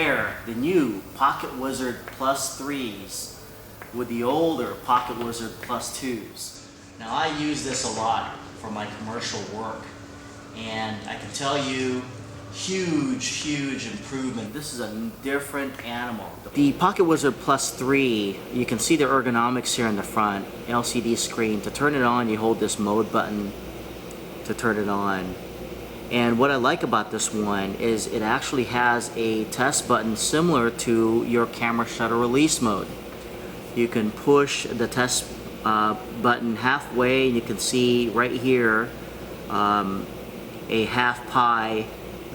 compare the new PocketWizard Plus IIIs with the older PocketWizard Plus IIs. Now I use this a lot for my commercial work, and I can tell you, huge improvement. This is a different animal. The PocketWizard Plus III, you can see the ergonomics here in the front, LCD screen. To turn it on, you hold this mode button to turn it on. And what I like about this one is it actually has a test button similar to your camera shutter release mode. You can push the test button halfway, and you can see right here a half pi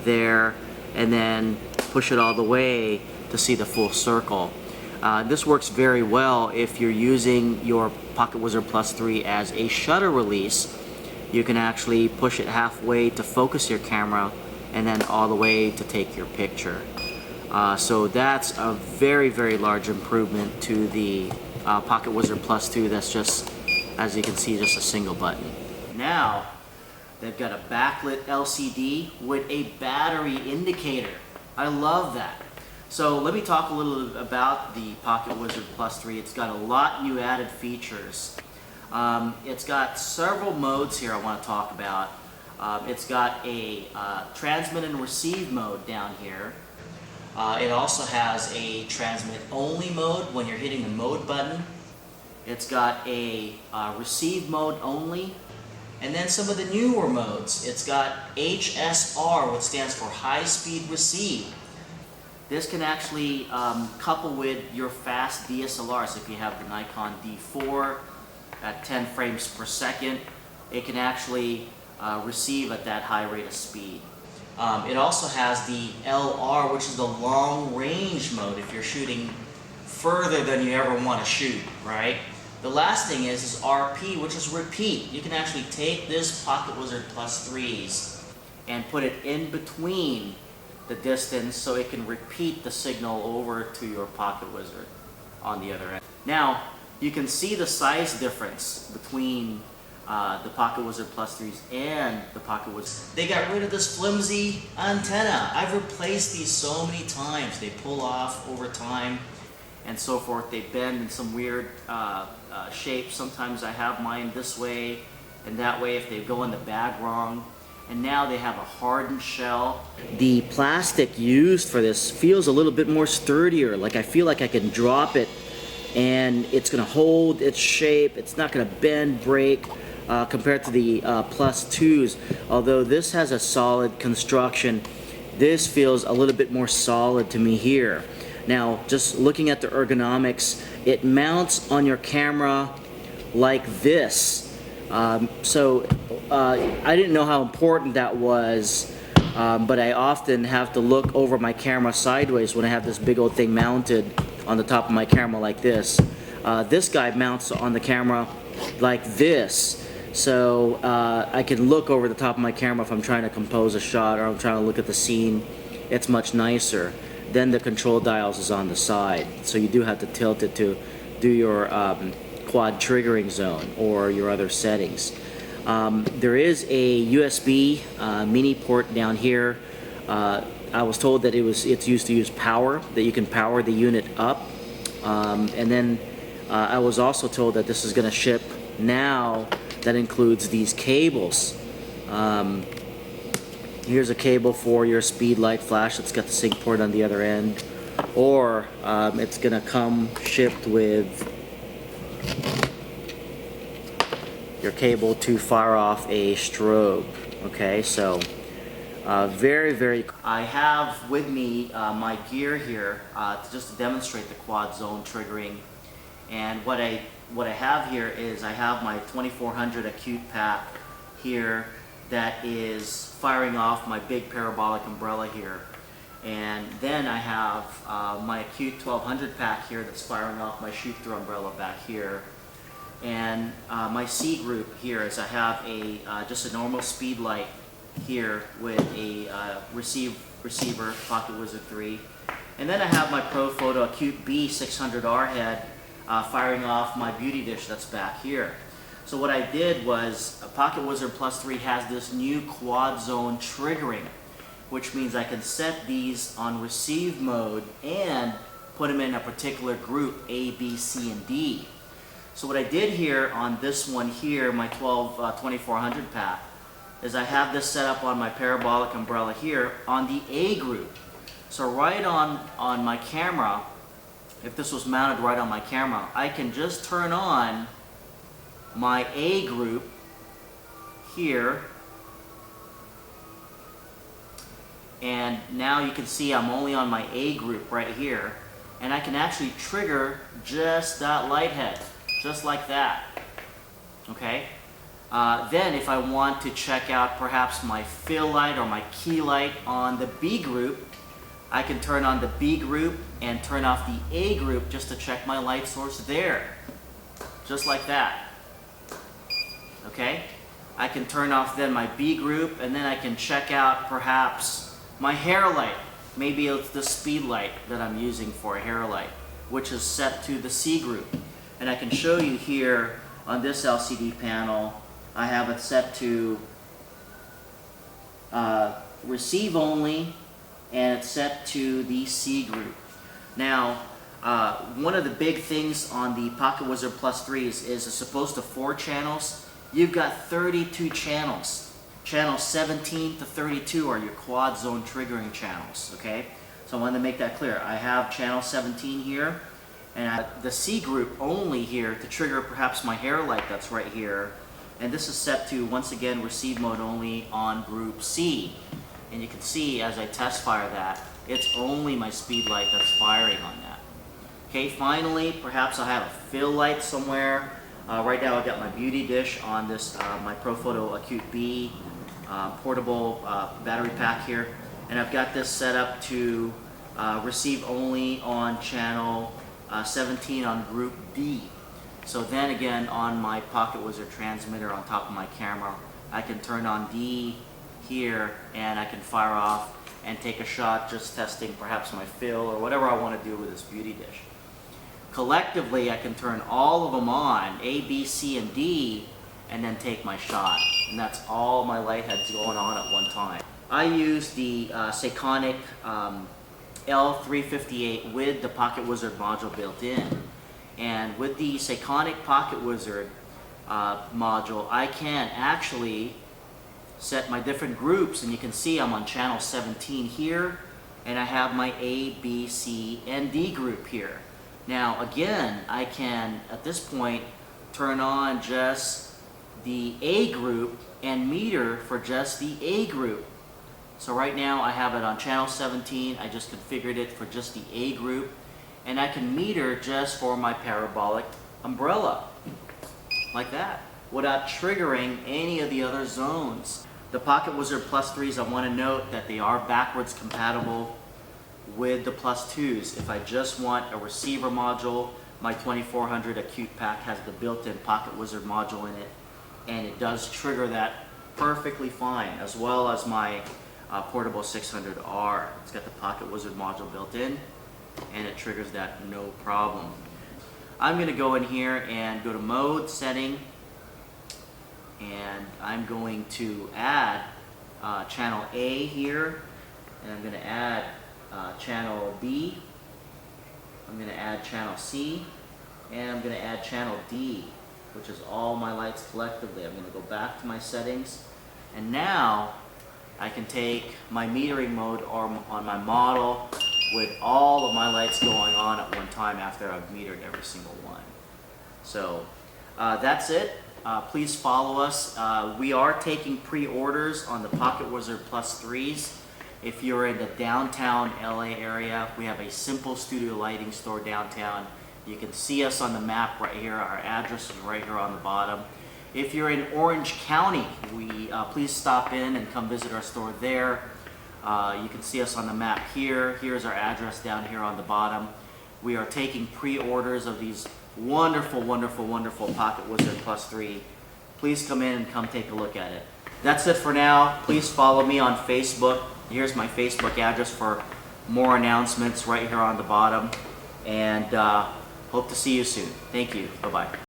there, and then push it all the way to see the full circle. This works very well if you're using your PocketWizard Plus III as a shutter release. You can actually push it halfway to focus your camera, and then all the way to take your picture. So that's a very large improvement to the PocketWizard Plus II. That's just, as you can see, just a single button. Now they've got a backlit LCD with a battery indicator. I love that. So let me talk a little about the PocketWizard Plus III. It's got a lot new added features. It's got several modes here I want to talk about. It's got a transmit and receive mode down here. It also has a transmit only mode when you're hitting the mode button. It's got a receive mode only. And then some of the newer modes. It's got HSR, which stands for high speed receive. This can actually couple with your fast DSLR. So if you have the Nikon D4 at 10 frames per second, it can actually receive at that high rate of speed. It also has the LR, which is the long range mode if you're shooting further than you ever want to shoot, right? The last thing is RP, which is repeat. You can actually take this PocketWizard Plus IIIs and put it in between the distance so it can repeat the signal over to your PocketWizard on the other end. Now, you can see the size difference between the PocketWizard Plus IIIs and the PocketWizard. They got rid of this flimsy antenna. I've replaced these so many times. They pull off over time and so forth. They bend in some weird shapes. Sometimes I have mine this way and that way if they go in the bag wrong. And now they have a hardened shell. The plastic used for this feels a little bit more sturdier. Like I feel like I can drop it and it's going to hold its shape. It's not going to bend, break compared to the Plus IIs. Although this has a solid construction, this feels a little bit more solid to me here. Now, just looking at the ergonomics, it mounts on your camera like this. So I didn't know how important that was, but I often have to look over my camera sideways when I have this big old thing mounted on the top of my camera like this. This guy mounts on the camera like this, so I can look over the top of my camera if I'm trying to compose a shot or I'm trying to look at the scene. It's much nicer. Then the control dials is on the side, so you do have to tilt it to do your quad triggering zone or your other settings. There is a USB mini port down here. I was told that it's used to use power, that you can power the unit up. And then I was also told that this is going to ship now. That includes these cables. Here's a cable for your speed light flash. It's got the sync port on the other end. Or it's going to come shipped with your cable to fire off a strobe. Okay, so very. I have with me my gear here just to demonstrate the quad zone triggering. And what I have here is I have my 2400 acute pack here that is firing off my big parabolic umbrella here. And then I have my acute 1200 pack here that's firing off my shoot-through umbrella back here. And my C group here is I have a just a normal speed light here with a receiver, PocketWizard 3. And then I have my ProPhoto Acute B 600R head firing off my beauty dish that's back here. So what I did was PocketWizard Plus III has this new quad zone triggering. which means I can set these on receive mode and put them in a particular group, A, B, C, and D. So what I did here on this one here, my 2400 pack, is I have this set up on my parabolic umbrella here on the A group. So right on my camera, if this was mounted right on my camera, I can just turn on my A group here, and now you can see I'm only on my A group right here, and I can actually trigger just that light head, just like that. Okay? Then if I want to check out perhaps my fill light or my key light on the B group, I can turn on the B group and turn off the A group just to check my light source there. Just like that. Okay? I can turn off then my B group, and then I can check out perhaps my hair light. Maybe it's the speed light that I'm using for a hair light, which is set to the C group. And I can show you here on this LCD panel, I have it set to receive only, and it's set to the C group. Now, one of the big things on the PocketWizard Plus III is it's supposed to 4 channels. You've got 32 channels. Channels 17 to 32 are your quad zone triggering channels, okay? So I wanted to make that clear. I have channel 17 here, and I have the C group only here to trigger perhaps my hair light that's right here. And this is set to, once again, receive mode only on group C. And you can see as I test fire that, it's only my speed light that's firing on that. Okay, finally, perhaps I have a fill light somewhere. Right now I've got my beauty dish on this, my Profoto Acute B portable battery pack here. And I've got this set up to receive only on channel 17 on group D. So then again, on my PocketWizard transmitter on top of my camera, I can turn on D here, and I can fire off and take a shot just testing perhaps my fill or whatever I want to do with this beauty dish. Collectively, I can turn all of them on, A, B, C, and D, and then take my shot. And that's all my light heads going on at one time. I use the Sekonic L358 with the PocketWizard module built in. And with the Sekonic PocketWizard module, I can actually set my different groups, and you can see I'm on channel 17 here, and I have my A, B, C, and D group here. Now again, I can at this point turn on just the A group and meter for just the A group. So right now I have it on channel 17. I just configured it for just the A group, and I can meter just for my parabolic umbrella like that without triggering any of the other zones. The PocketWizard Plus IIIs, I want to note that they are backwards compatible with the Plus IIs. If I just want a receiver module, my 2400 Acute Pack has the built-in PocketWizard module in it, and it does trigger that perfectly fine, as well as my portable 600R. It's got the PocketWizard module built in, and it triggers that no problem. I'm going to go in here and go to mode setting, and I'm going to add channel A here, and I'm going to add channel B, I'm going to add channel C, and I'm going to add channel D, which is all my lights collectively. I'm going to go back to my settings, and now I can take my metering mode on my model with all of my lights going on at one time after I've metered every single one. So that's it. Please follow us. We are taking pre-orders on the PocketWizard Plus IIIs. If you're in the downtown LA area, we have a simple studio lighting store downtown. You can see us on the map right here. Our address is right here on the bottom. If you're in Orange County, please stop in and come visit our store there. You can see us on the map here. Here's our address down here on the bottom. We are taking pre-orders of these wonderful, wonderful, wonderful PocketWizard Plus III. Please come in and come take a look at it. That's it for now. Please follow me on Facebook. Here's my Facebook address for more announcements right here on the bottom. And hope to see you soon. Thank you. Bye-bye.